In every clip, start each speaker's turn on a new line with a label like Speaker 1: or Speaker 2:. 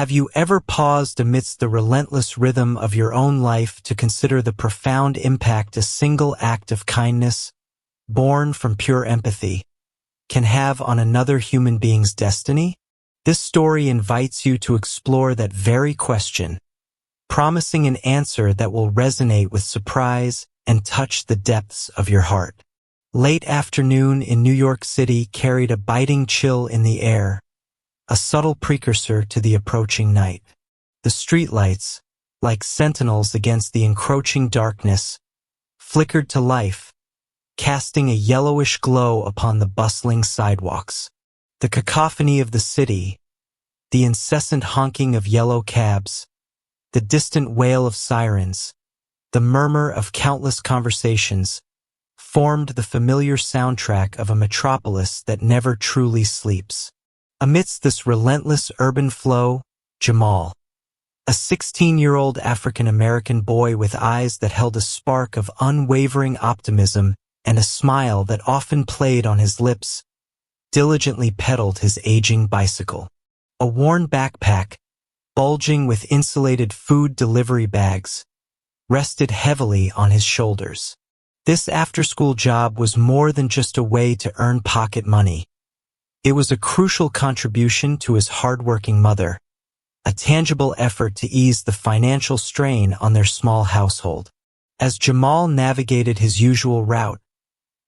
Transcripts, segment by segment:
Speaker 1: Have you ever paused amidst the relentless rhythm of your own life to consider the profound impact a single act of kindness, born from pure empathy, can have on another human being's destiny? This story invites you to explore that very question, promising an answer that will resonate with surprise and touch the depths of your heart. Late afternoon in New York City carried a biting chill in the air, a subtle precursor to the approaching night. The streetlights, like sentinels against the encroaching darkness, flickered to life, casting a yellowish glow upon the bustling sidewalks. The cacophony of the city, the incessant honking of yellow cabs, the distant wail of sirens, the murmur of countless conversations, formed the familiar soundtrack of a metropolis that never truly sleeps. Amidst this relentless urban flow, Jamal, a 16-year-old African-American boy with eyes that held a spark of unwavering optimism and a smile that often played on his lips, diligently pedaled his aging bicycle. A worn backpack, bulging with insulated food delivery bags, rested heavily on his shoulders. This after-school job was more than just a way to earn pocket money. It was a crucial contribution to his hard-working mother, a tangible effort to ease the financial strain on their small household. As Jamal navigated his usual route,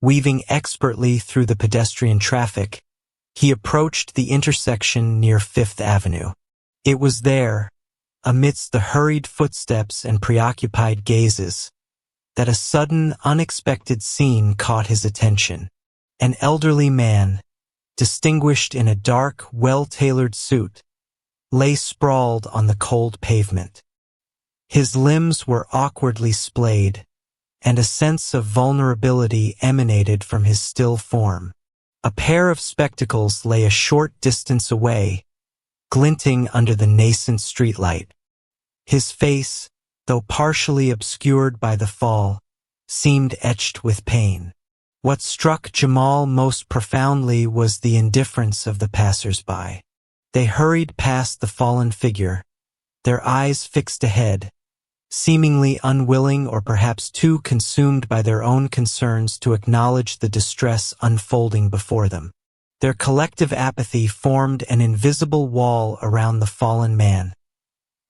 Speaker 1: weaving expertly through the pedestrian traffic, he approached the intersection near Fifth Avenue. It was there, amidst the hurried footsteps and preoccupied gazes, that a sudden, unexpected scene caught his attention. An elderly man, distinguished in a dark, well-tailored suit, lay sprawled on the cold pavement. His limbs were awkwardly splayed, and a sense of vulnerability emanated from his still form. A pair of spectacles lay a short distance away, glinting under the nascent streetlight. His face, though partially obscured by the fall, seemed etched with pain. What struck Jamal most profoundly was the indifference of the passers-by. They hurried past the fallen figure, their eyes fixed ahead, seemingly unwilling or perhaps too consumed by their own concerns to acknowledge the distress unfolding before them. Their collective apathy formed an invisible wall around the fallen man,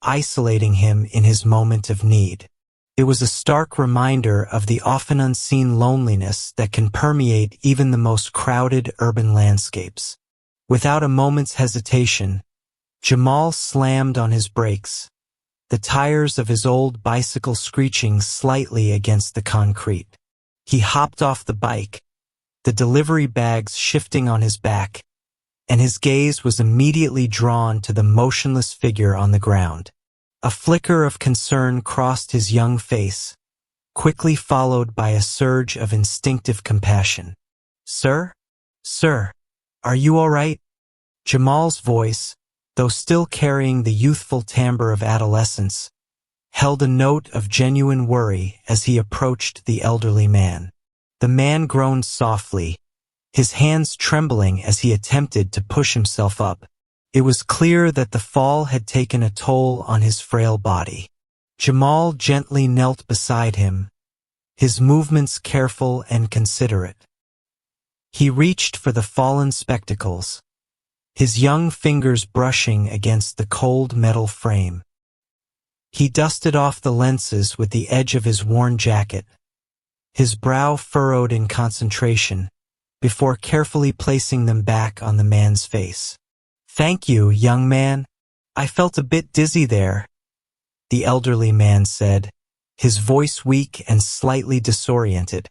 Speaker 1: isolating him in his moment of need. It was a stark reminder of the often unseen loneliness that can permeate even the most crowded urban landscapes. Without a moment's hesitation, Jamal slammed on his brakes, the tires of his old bicycle screeching slightly against the concrete. He hopped off the bike, the delivery bags shifting on his back, and his gaze was immediately drawn to the motionless figure on the ground. A flicker of concern crossed his young face, quickly followed by a surge of instinctive compassion. "Sir? Sir, are you all right?" Jamal's voice, though still carrying the youthful timbre of adolescence, held a note of genuine worry as he approached the elderly man. The man groaned softly, his hands trembling as he attempted to push himself up. It was clear that the fall had taken a toll on his frail body. Jamal gently knelt beside him, his movements careful and considerate. He reached for the fallen spectacles, his young fingers brushing against the cold metal frame. He dusted off the lenses with the edge of his worn jacket, his brow furrowed in concentration, before carefully placing them back on the man's face. "Thank you, young man. I felt a bit dizzy there," the elderly man said, his voice weak and slightly disoriented.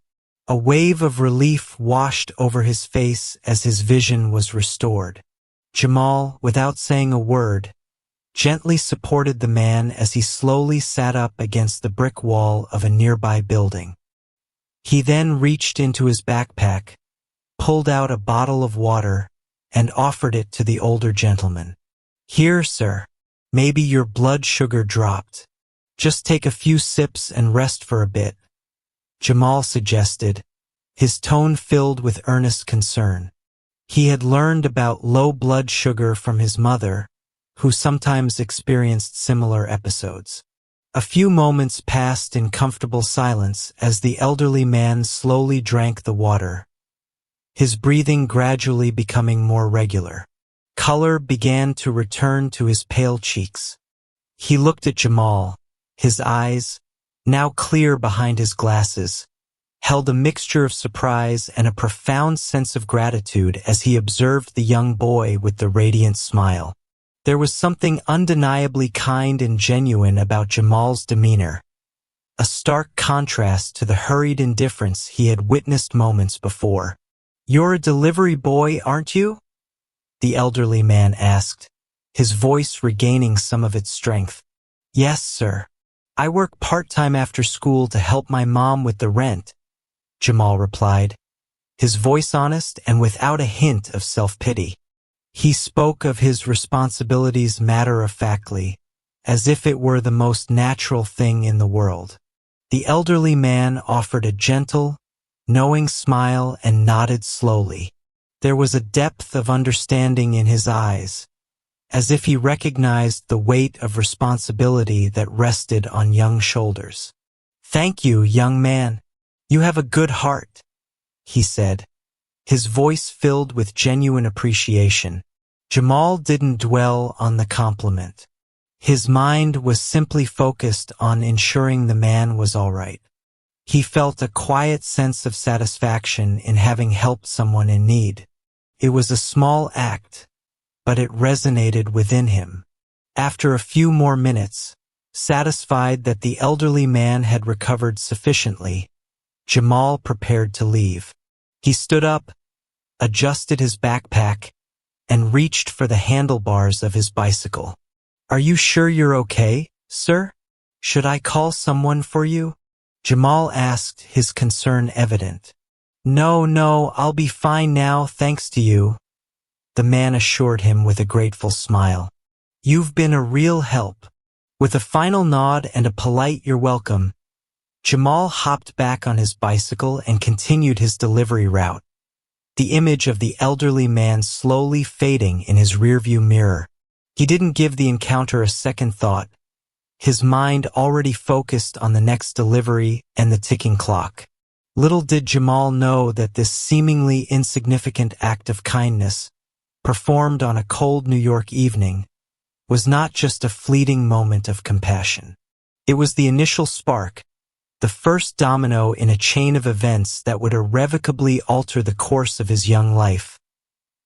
Speaker 1: A wave of relief washed over his face as his vision was restored. Jamal, without saying a word, gently supported the man as he slowly sat up against the brick wall of a nearby building. He then reached into his backpack, pulled out a bottle of water, and offered it to the older gentleman. "Here, sir. Maybe your blood sugar dropped. Just take a few sips and rest for a bit," Jamal suggested, his tone filled with earnest concern. He had learned about low blood sugar from his mother, who sometimes experienced similar episodes. A few moments passed in comfortable silence as the elderly man slowly drank the water, his breathing gradually becoming more regular. Color began to return to his pale cheeks. He looked at Jamal. His eyes, now clear behind his glasses, held a mixture of surprise and a profound sense of gratitude as he observed the young boy with the radiant smile. There was something undeniably kind and genuine about Jamal's demeanor, a stark contrast to the hurried indifference he had witnessed moments before. "You're a delivery boy, aren't you?" the elderly man asked, his voice regaining some of its strength. "Yes, sir. I work part-time after school to help my mom with the rent," Jamal replied, his voice honest and without a hint of self-pity. He spoke of his responsibilities matter-of-factly, as if it were the most natural thing in the world. The elderly man offered a gentle, knowing smile and nodded slowly. There was a depth of understanding in his eyes, as if he recognized the weight of responsibility that rested on young shoulders. "Thank you, young man. You have a good heart," he said, his voice filled with genuine appreciation. Jamal didn't dwell on the compliment. His mind was simply focused on ensuring the man was all right. He felt a quiet sense of satisfaction in having helped someone in need. It was a small act, but it resonated within him. After a few more minutes, satisfied that the elderly man had recovered sufficiently, Jamal prepared to leave. He stood up, adjusted his backpack, and reached for the handlebars of his bicycle. "Are you sure you're okay, sir? Should I call someone for you?" Jamal asked, his concern evident. No, I'll be fine now, thanks to you," the man assured him with a grateful smile. "You've been a real help." With a final nod and a polite "you're welcome," Jamal hopped back on his bicycle and continued his delivery route, the image of the elderly man slowly fading in his rearview mirror. He didn't give the encounter a second thought, his mind already focused on the next delivery and the ticking clock. Little did Jamal know that this seemingly insignificant act of kindness, performed on a cold New York evening, was not just a fleeting moment of compassion. It was the initial spark, the first domino in a chain of events that would irrevocably alter the course of his young life,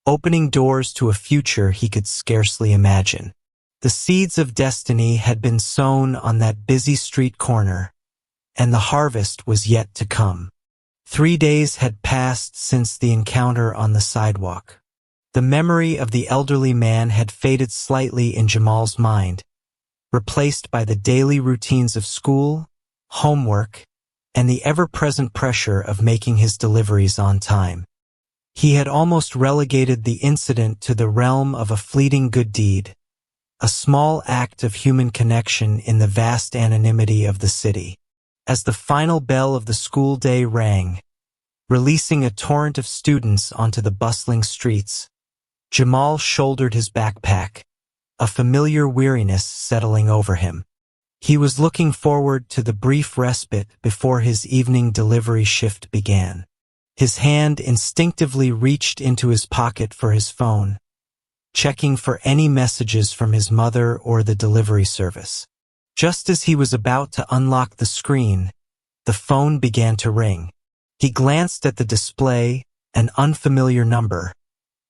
Speaker 1: opening doors to a future he could scarcely imagine. The seeds of destiny had been sown on that busy street corner, and the harvest was yet to come. 3 days had passed since the encounter on the sidewalk. The memory of the elderly man had faded slightly in Jamal's mind, replaced by the daily routines of school, homework, and the ever-present pressure of making his deliveries on time. He had almost relegated the incident to the realm of a fleeting good deed, a small act of human connection in the vast anonymity of the city. As the final bell of the school day rang, releasing a torrent of students onto the bustling streets, Jamal shouldered his backpack, a familiar weariness settling over him. He was looking forward to the brief respite before his evening delivery shift began. His hand instinctively reached into his pocket for his phone, checking for any messages from his mother or the delivery service. Just as he was about to unlock the screen, the phone began to ring. He glanced at the display, an unfamiliar number,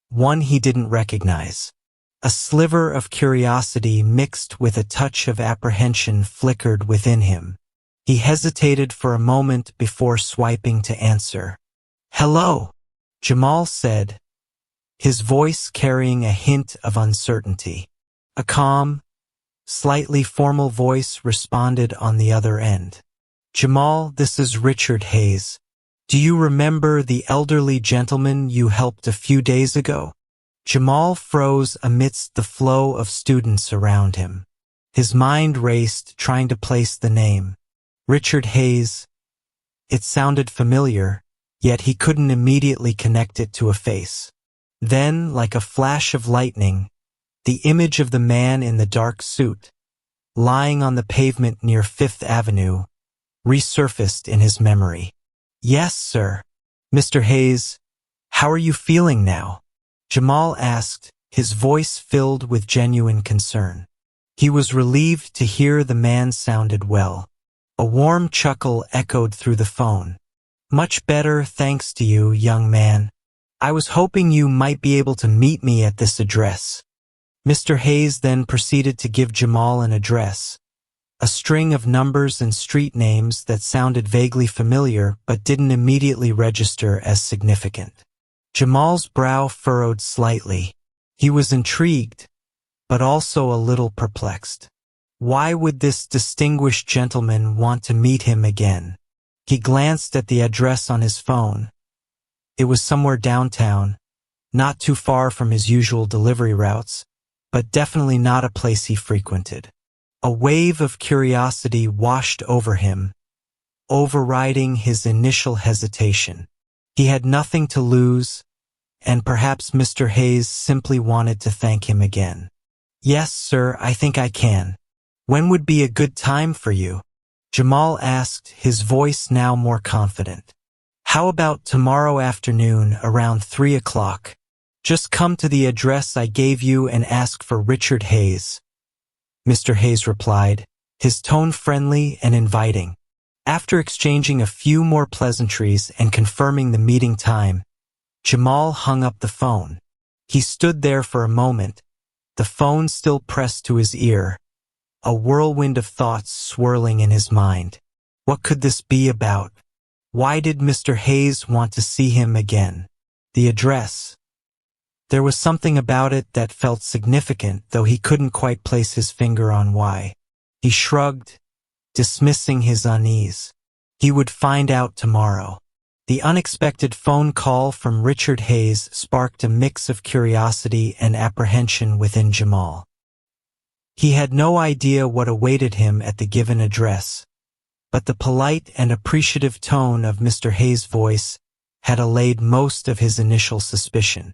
Speaker 1: one he didn't recognize. A sliver of curiosity mixed with a touch of apprehension flickered within him. He hesitated for a moment before swiping to answer. "Hello," Jamal said, his voice carrying a hint of uncertainty. A calm, slightly formal voice responded on the other end. "Jamal, this is Richard Hayes. Do you remember the elderly gentleman you helped a few days ago?" Jamal froze amidst the flow of students around him. His mind raced, trying to place the name. Richard Hayes. It sounded familiar, yet he couldn't immediately connect it to a face. Then, like a flash of lightning, The image of the man in the dark suit, lying on the pavement near Fifth Avenue, resurfaced in his memory. "Yes, sir. Mr. Hayes, how are you feeling now?" Jamal asked, his voice filled with genuine concern. He was relieved to hear the man sounded well. A warm chuckle echoed through the phone. "Much better, thanks to you, young man. I was hoping you might be able to meet me at this address." Mr. Hayes then proceeded to give Jamal an address, a string of numbers and street names that sounded vaguely familiar but didn't immediately register as significant. Jamal's brow furrowed slightly. He was intrigued, but also a little perplexed. Why would this distinguished gentleman want to meet him again? He glanced at the address on his phone. It was somewhere downtown, not too far from his usual delivery routes, but definitely not a place he frequented. A wave of curiosity washed over him, overriding his initial hesitation. He had nothing to lose, and perhaps Mr. Hayes simply wanted to thank him again. "Yes, sir, I think I can. When would be a good time for you?" Jamal asked, his voice now more confident. "How about tomorrow afternoon around 3 o'clock? Just come to the address I gave you and ask for Richard Hayes." Mr. Hayes replied, his tone friendly and inviting. After exchanging a few more pleasantries and confirming the meeting time, Jamal hung up the phone. He stood there for a moment, the phone still pressed to his ear, a whirlwind of thoughts swirling in his mind. What could this be about? Why did Mr. Hayes want to see him again? The address. There was something about it that felt significant, though he couldn't quite place his finger on why. He shrugged, dismissing his unease. He would find out tomorrow. The unexpected phone call from Richard Hayes sparked a mix of curiosity and apprehension within Jamal. He had no idea what awaited him at the given address, but the polite and appreciative tone of Mr. Hayes' voice had allayed most of his initial suspicion.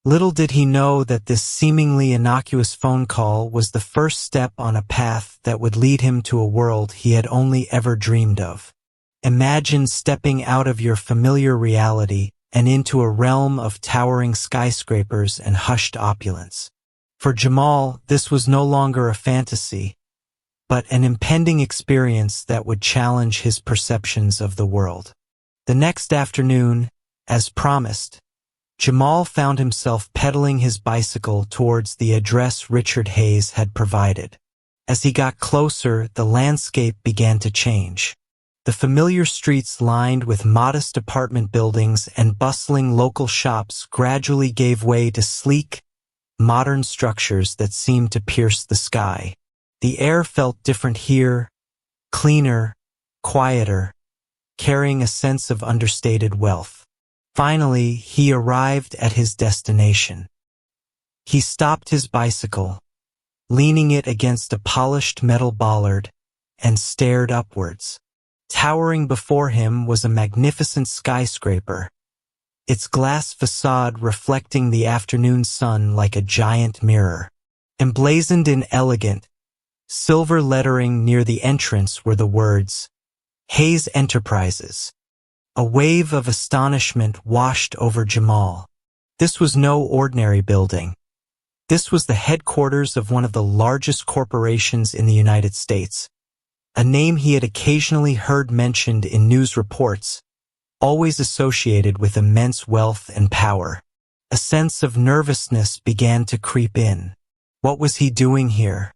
Speaker 1: Little did he know that this seemingly innocuous phone call was the first step on a path that would lead him to a world he had only ever dreamed of. Imagine stepping out of your familiar reality and into a realm of towering skyscrapers and hushed opulence. For Jamal, this was no longer a fantasy, but an impending experience that would challenge his perceptions of the world. The next afternoon, as promised, Jamal found himself pedaling his bicycle towards the address Richard Hayes had provided. As he got closer, the landscape began to change. The familiar streets lined with modest apartment buildings and bustling local shops gradually gave way to sleek, modern structures that seemed to pierce the sky. The air felt different here, cleaner, quieter, carrying a sense of understated wealth. Finally, he arrived at his destination. He stopped his bicycle, leaning it against a polished metal bollard, and stared upwards. Towering before him was a magnificent skyscraper, its glass facade reflecting the afternoon sun like a giant mirror. Emblazoned in elegant, silver lettering near the entrance were the words, "Hayes Enterprises." A wave of astonishment washed over Jamal. This was no ordinary building. This was the headquarters of one of the largest corporations in the United States, a name he had occasionally heard mentioned in news reports, always associated with immense wealth and power. A sense of nervousness began to creep in. What was he doing here?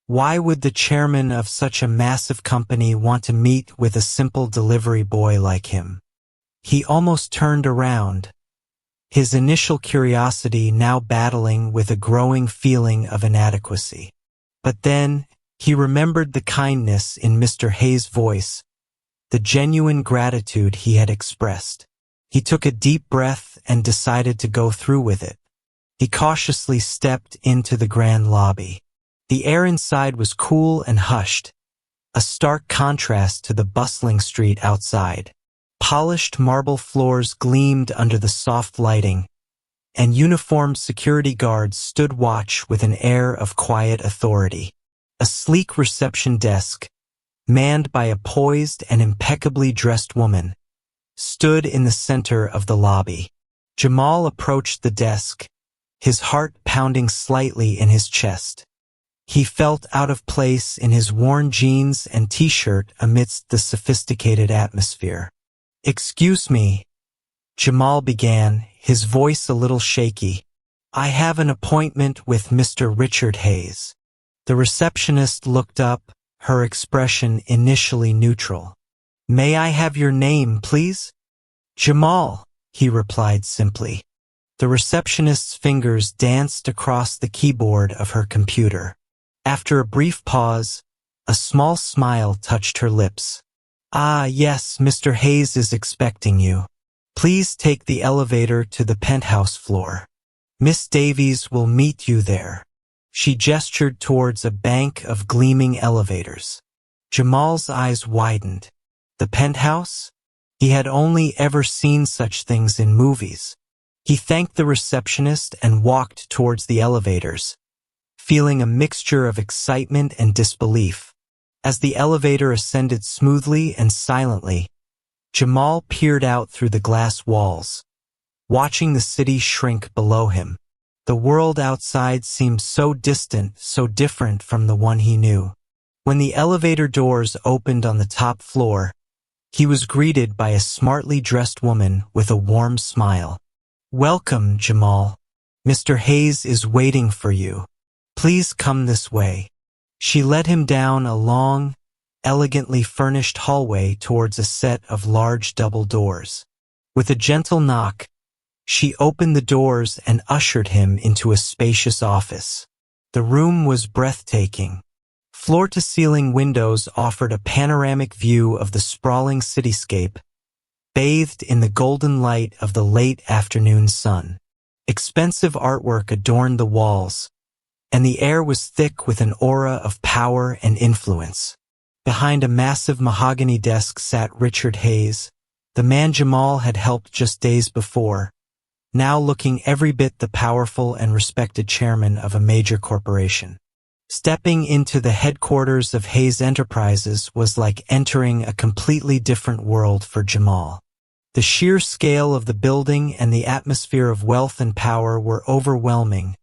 Speaker 1: Why would the chairman of such a massive company want to meet with a simple delivery boy like him? He almost turned around, his initial curiosity now battling with a growing feeling of inadequacy. But then, he remembered the kindness in Mr. Hayes' voice, the genuine gratitude he had expressed. He took a deep breath and decided to go through with it. He cautiously stepped into the grand lobby. The air inside was cool and hushed, a stark contrast to the bustling street outside. Polished marble floors gleamed under the soft lighting, and uniformed security guards stood watch with an air of quiet authority. A sleek reception desk, manned by a poised and impeccably dressed woman, stood in the center of the lobby. Jamal approached the desk, his heart pounding slightly in his chest. He felt out of place in his worn jeans and t-shirt amidst the sophisticated atmosphere. "Excuse me," Jamal began, his voice a little shaky. "I have an appointment with Mr. Richard Hayes." The receptionist looked up, her expression initially neutral. "May I have your name, please?" "Jamal," he replied simply. The receptionist's fingers danced across the keyboard of her computer. After a brief pause, a small smile touched her lips. "Ah, yes, Mr. Hayes is expecting you. Please take the elevator to the penthouse floor. Miss Davies will meet you there." She gestured towards a bank of gleaming elevators. Jamal's eyes widened. The penthouse? He had only ever seen such things in movies. He thanked the receptionist and walked towards the elevators, feeling a mixture of excitement and disbelief. As the elevator ascended smoothly and silently, Jamal peered out through the glass walls, watching the city shrink below him. The world outside seemed so distant, so different from the one he knew. When the elevator doors opened on the top floor, he was greeted by a smartly dressed woman with a warm smile. "Welcome, Jamal. Mr. Hayes is waiting for you. Please come this way." She led him down a long, elegantly furnished hallway towards a set of large double doors. With a gentle knock, she opened the doors and ushered him into a spacious office. The room was breathtaking. Floor-to-ceiling windows offered a panoramic view of the sprawling cityscape, bathed in the golden light of the late afternoon sun. Expensive artwork adorned the walls, and the air was thick with an aura of power and influence. Behind a massive mahogany desk sat Richard Hayes, the man Jamal had helped just days before, now looking every bit the powerful and respected chairman of a major corporation. Stepping into the headquarters of Hayes Enterprises was like entering a completely different world for Jamal. The sheer scale of the building and the atmosphere of wealth and power were overwhelming,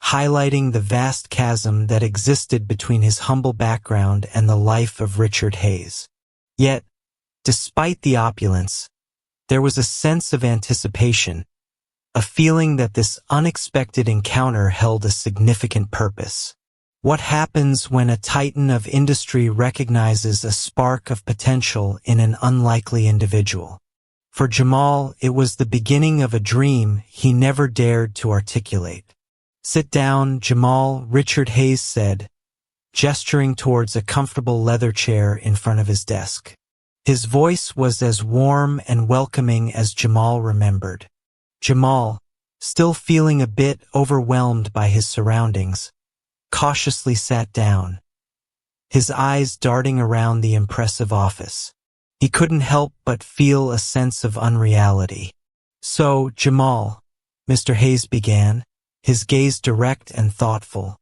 Speaker 1: highlighting the vast chasm that existed between his humble background and the life of Richard Hayes. Yet, despite the opulence, there was a sense of anticipation, a feeling that this unexpected encounter held a significant purpose. What happens when a titan of industry recognizes a spark of potential in an unlikely individual? For Jamal, it was the beginning of a dream he never dared to articulate. "Sit down, Jamal," Richard Hayes said, gesturing towards a comfortable leather chair in front of his desk. His voice was as warm and welcoming as Jamal remembered. Jamal, still feeling a bit overwhelmed by his surroundings, cautiously sat down, his eyes darting around the impressive office. He couldn't help but feel a sense of unreality. "So, Jamal," Mr. Hayes began, his gaze direct and thoughtful,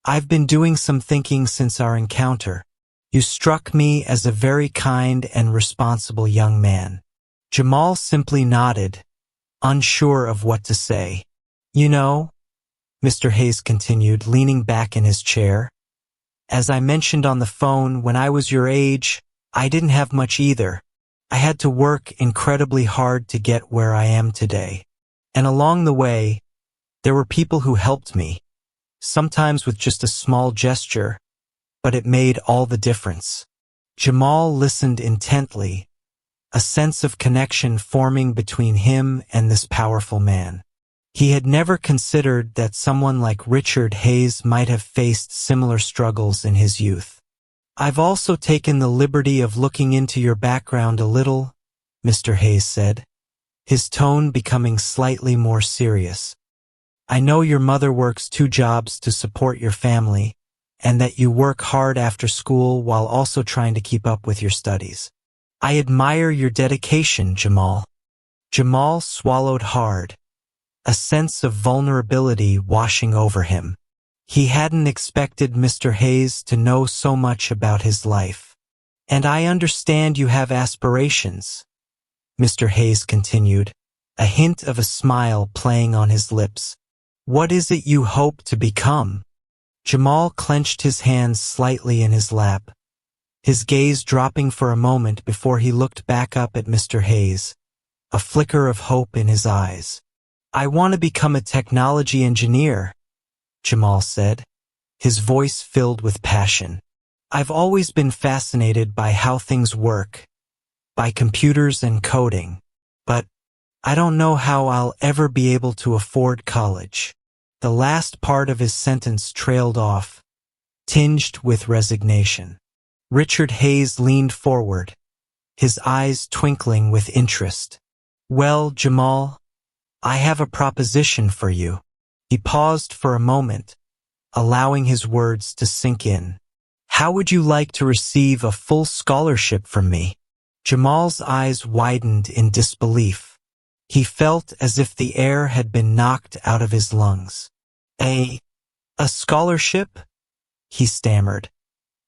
Speaker 1: "I've been doing some thinking since our encounter. You struck me as a very kind and responsible young man." Jamal simply nodded, unsure of what to say. "You know," Mr. Hayes continued, leaning back in his chair, "as I mentioned on the phone, when I was your age, I didn't have much either. I had to work incredibly hard to get where I am today. And along the way, there were people who helped me, sometimes with just a small gesture, but it made all the difference." Jamal listened intently, a sense of connection forming between him and this powerful man. He had never considered that someone like Richard Hayes might have faced similar struggles in his youth. "I've also taken the liberty of looking into your background a little," Mr. Hayes said, his tone becoming slightly more serious. "I know your mother works 2 jobs to support your family, and that you work hard after school while also trying to keep up with your studies. I admire your dedication, Jamal." Jamal swallowed hard, a sense of vulnerability washing over him. He hadn't expected Mr. Hayes to know so much about his life. "And I understand you have aspirations," Mr. Hayes continued, a hint of a smile playing on his lips. "What is it you hope to become?" Jamal clenched his hands slightly in his lap, his gaze dropping for a moment before he looked back up at Mr. Hayes, a flicker of hope in his eyes. "I want to become a technology engineer," Jamal said, his voice filled with passion. "I've always been fascinated by how things work, by computers and coding, but I don't know how I'll ever be able to afford college." The last part of his sentence trailed off, tinged with resignation. Richard Hayes leaned forward, his eyes twinkling with interest. "Well, Jamal, I have a proposition for you." He paused for a moment, allowing his words to sink in. "How would you like to receive a full scholarship from me?" Jamal's eyes widened in disbelief. He felt as if the air had been knocked out of his lungs. A scholarship?" he stammered,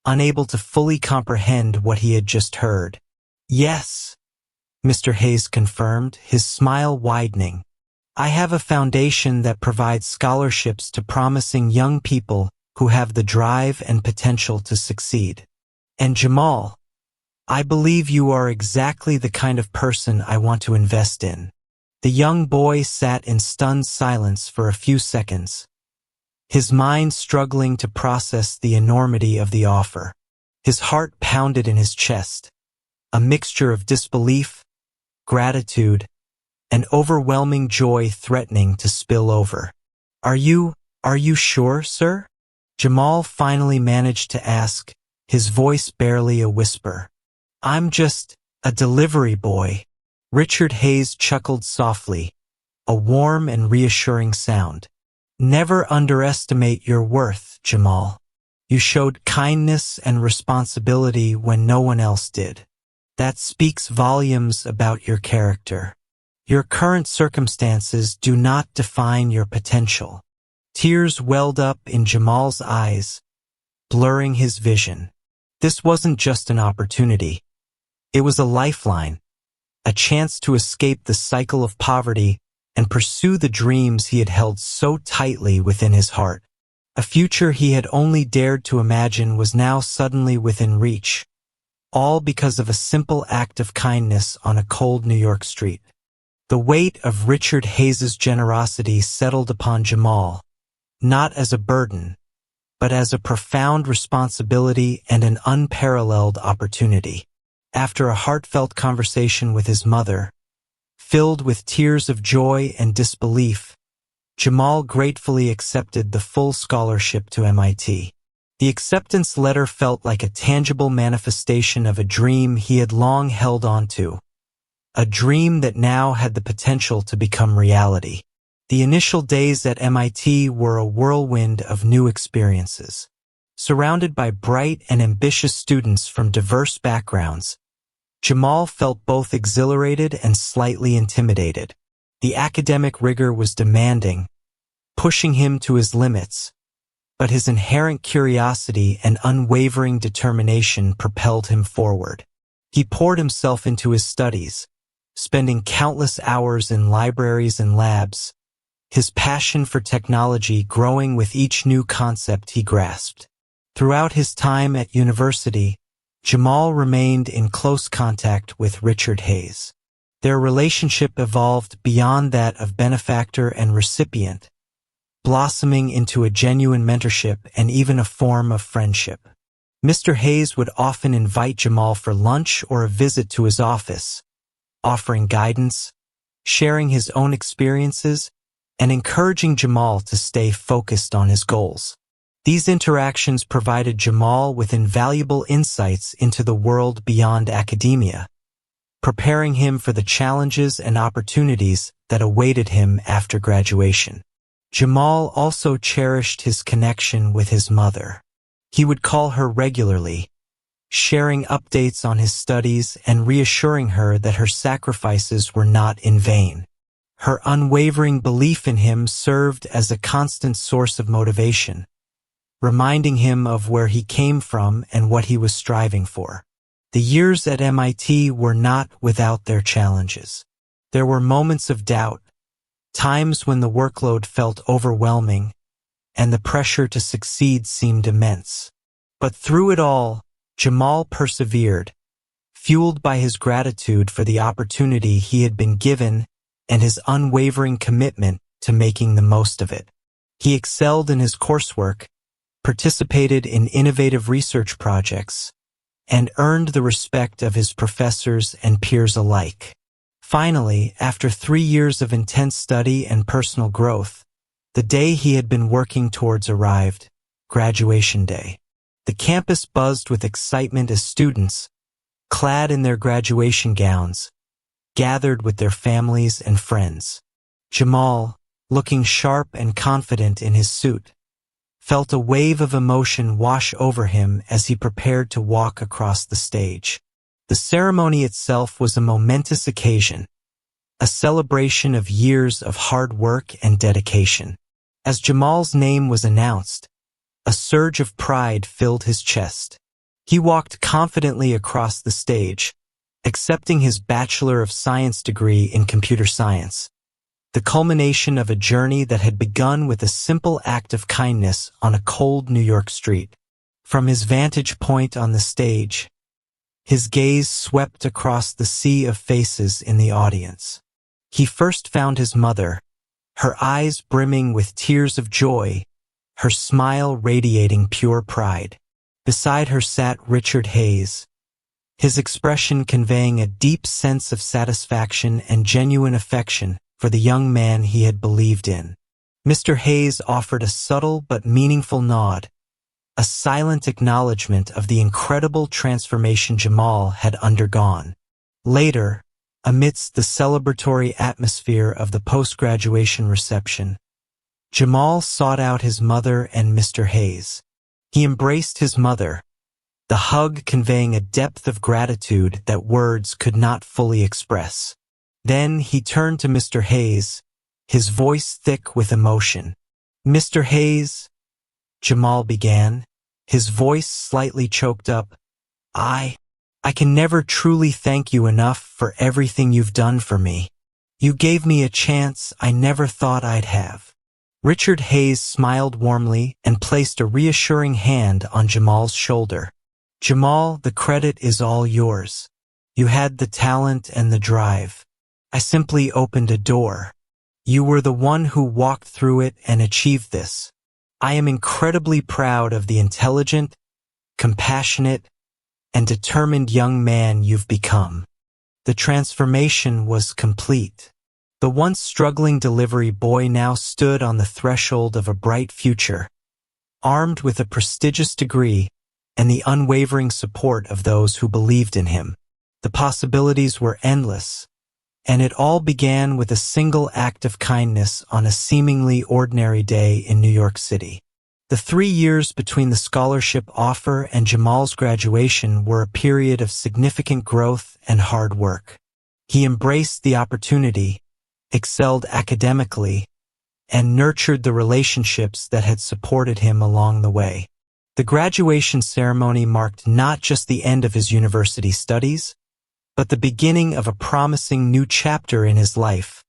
Speaker 1: unable to fully comprehend what he had just heard. "Yes," Mr. Hayes confirmed, his smile widening. "I have a foundation that provides scholarships to promising young people who have the drive and potential to succeed. And Jamal, I believe you are exactly the kind of person I want to invest in." The young boy sat in stunned silence for a few seconds, his mind struggling to process the enormity of the offer. His heart pounded in his chest, a mixture of disbelief, gratitude, and overwhelming joy threatening to spill over. Are you sure, sir?" Jamal finally managed to ask, his voice barely a whisper. "I'm just a delivery boy." Richard Hayes chuckled softly, a warm and reassuring sound. "Never underestimate your worth, Jamal. You showed kindness and responsibility when no one else did. That speaks volumes about your character. Your current circumstances do not define your potential." Tears welled up in Jamal's eyes, blurring his vision. This wasn't just an opportunity. It was a lifeline, a chance to escape the cycle of poverty and pursue the dreams he had held so tightly within his heart. A future he had only dared to imagine was now suddenly within reach, all because of a simple act of kindness on a cold New York street. The weight of Richard Hayes's generosity settled upon Jamal, not as a burden, but as a profound responsibility and an unparalleled opportunity. After a heartfelt conversation with his mother, filled with tears of joy and disbelief, Jamal gratefully accepted the full scholarship to MIT. The acceptance letter felt like a tangible manifestation of a dream he had long held on to, a dream that now had the potential to become reality. The initial days at MIT were a whirlwind of new experiences. Surrounded by bright and ambitious students from diverse backgrounds, Jamal felt both exhilarated and slightly intimidated. The academic rigor was demanding, pushing him to his limits, but his inherent curiosity and unwavering determination propelled him forward. He poured himself into his studies, spending countless hours in libraries and labs, his passion for technology growing with each new concept he grasped. Throughout his time at university, Jamal remained in close contact with Richard Hayes. Their relationship evolved beyond that of benefactor and recipient, blossoming into a genuine mentorship and even a form of friendship. Mr. Hayes would often invite Jamal for lunch or a visit to his office, offering guidance, sharing his own experiences, and encouraging Jamal to stay focused on his goals. These interactions provided Jamal with invaluable insights into the world beyond academia, preparing him for the challenges and opportunities that awaited him after graduation. Jamal also cherished his connection with his mother. He would call her regularly, sharing updates on his studies and reassuring her that her sacrifices were not in vain. Her unwavering belief in him served as a constant source of motivation, reminding him of where he came from and what he was striving for. The years at MIT were not without their challenges. There were moments of doubt, times when the workload felt overwhelming, and the pressure to succeed seemed immense. But through it all, Jamal persevered, fueled by his gratitude for the opportunity he had been given and his unwavering commitment to making the most of it. He excelled in his coursework, participated in innovative research projects, and earned the respect of his professors and peers alike. Finally, after 3 years of intense study and personal growth, the day he had been working towards arrived, graduation day. The campus buzzed with excitement as students, clad in their graduation gowns, gathered with their families and friends. Jamal, looking sharp and confident in his suit, felt a wave of emotion wash over him as he prepared to walk across the stage. The ceremony itself was a momentous occasion, a celebration of years of hard work and dedication. As Jamal's name was announced, a surge of pride filled his chest. He walked confidently across the stage, accepting his Bachelor of Science degree in computer science, the culmination of a journey that had begun with a simple act of kindness on a cold New York street. From his vantage point on the stage, his gaze swept across the sea of faces in the audience. He first found his mother, her eyes brimming with tears of joy, her smile radiating pure pride. Beside her sat Richard Hayes, his expression conveying a deep sense of satisfaction and genuine affection for the young man he had believed in. Mr. Hayes offered a subtle but meaningful nod, a silent acknowledgement of the incredible transformation Jamal had undergone. Later, amidst the celebratory atmosphere of the post-graduation reception, Jamal sought out his mother and Mr. Hayes. He embraced his mother, the hug conveying a depth of gratitude that words could not fully express. Then he turned to Mr. Hayes, his voice thick with emotion. "Mr. Hayes," Jamal began, his voice slightly choked up, I can never truly thank you enough for everything you've done for me. You gave me a chance I never thought I'd have." Richard Hayes smiled warmly and placed a reassuring hand on Jamal's shoulder. "Jamal, the credit is all yours. You had the talent and the drive. I simply opened a door. You were the one who walked through it and achieved this. I am incredibly proud of the intelligent, compassionate, and determined young man you've become." The transformation was complete. The once struggling delivery boy now stood on the threshold of a bright future, armed with a prestigious degree and the unwavering support of those who believed in him. The possibilities were endless, and it all began with a single act of kindness on a seemingly ordinary day in New York City. The 3 years between the scholarship offer and Jamal's graduation were a period of significant growth and hard work. He embraced the opportunity, excelled academically, and nurtured the relationships that had supported him along the way. The graduation ceremony marked not just the end of his university studies, but the beginning of a promising new chapter in his life,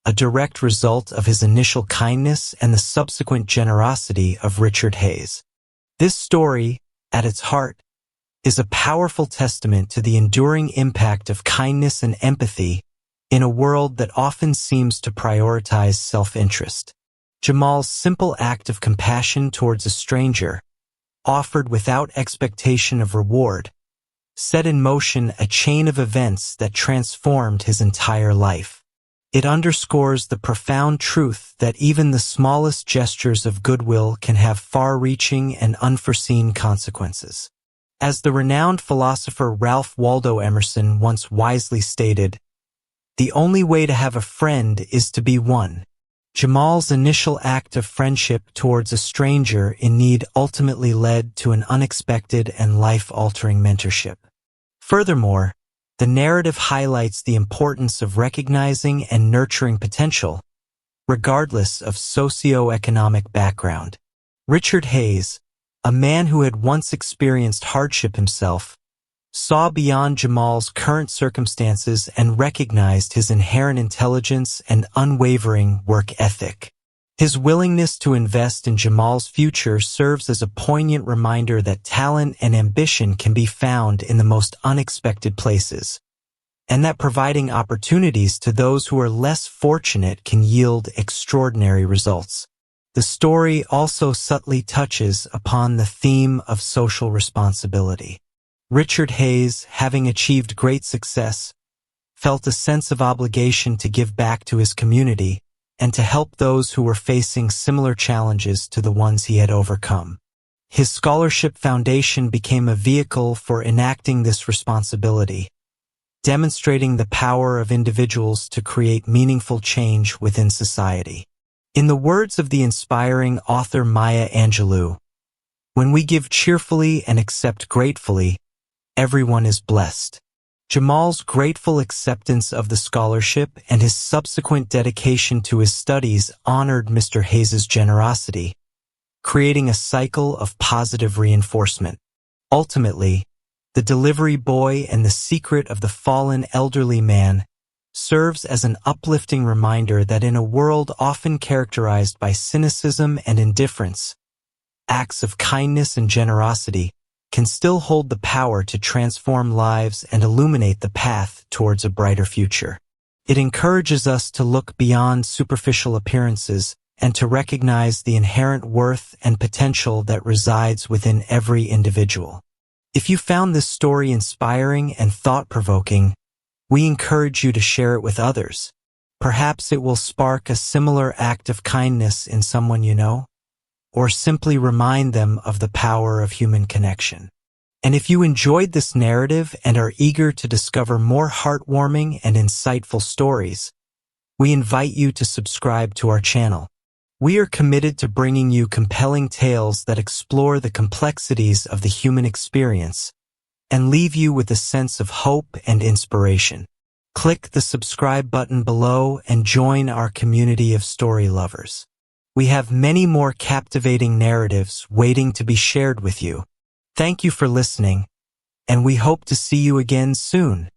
Speaker 1: a direct result of his initial kindness and the subsequent generosity of Richard Hayes. This story, at its heart, is a powerful testament to the enduring impact of kindness and empathy in a world that often seems to prioritize self-interest. Jamal's simple act of compassion towards a stranger, offered without expectation of reward, set in motion a chain of events that transformed his entire life. It underscores the profound truth that even the smallest gestures of goodwill can have far-reaching and unforeseen consequences. As the renowned philosopher Ralph Waldo Emerson once wisely stated, "The only way to have a friend is to be one." Jamal's initial act of friendship towards a stranger in need ultimately led to an unexpected and life-altering mentorship. Furthermore, The narrative highlights the importance of recognizing and nurturing potential, regardless of socioeconomic background. Richard Hayes, a man who had once experienced hardship himself, saw beyond Jamal's current circumstances and recognized his inherent intelligence and unwavering work ethic. His willingness to invest in Jamal's future serves as a poignant reminder that talent and ambition can be found in the most unexpected places, and that providing opportunities to those who are less fortunate can yield extraordinary results. The story also subtly touches upon the theme of social responsibility. Richard Hayes, having achieved great success, felt a sense of obligation to give back to his community and to help those who were facing similar challenges to the ones he had overcome. His scholarship foundation became a vehicle for enacting this responsibility, demonstrating the power of individuals to create meaningful change within society. In the words of the inspiring author Maya Angelou, "When we give cheerfully and accept gratefully, everyone is blessed." Jamal's grateful acceptance of the scholarship and his subsequent dedication to his studies honored Mr. Hayes' generosity, creating a cycle of positive reinforcement. Ultimately, The Delivery Boy and the Secret of the Fallen Elderly Man serves as an uplifting reminder that in a world often characterized by cynicism and indifference, acts of kindness and generosity can still hold the power to transform lives and illuminate the path towards a brighter future. It encourages us to look beyond superficial appearances and to recognize the inherent worth and potential that resides within every individual. If you found this story inspiring and thought-provoking, we encourage you to share it with others. Perhaps it will spark a similar act of kindness in someone you know, or simply remind them of the power of human connection. And if you enjoyed this narrative and are eager to discover more heartwarming and insightful stories, we invite you to subscribe to our channel. We are committed to bringing you compelling tales that explore the complexities of the human experience and leave you with a sense of hope and inspiration. Click the subscribe button below and join our community of story lovers. We have many more captivating narratives waiting to be shared with you. Thank you for listening, and we hope to see you again soon.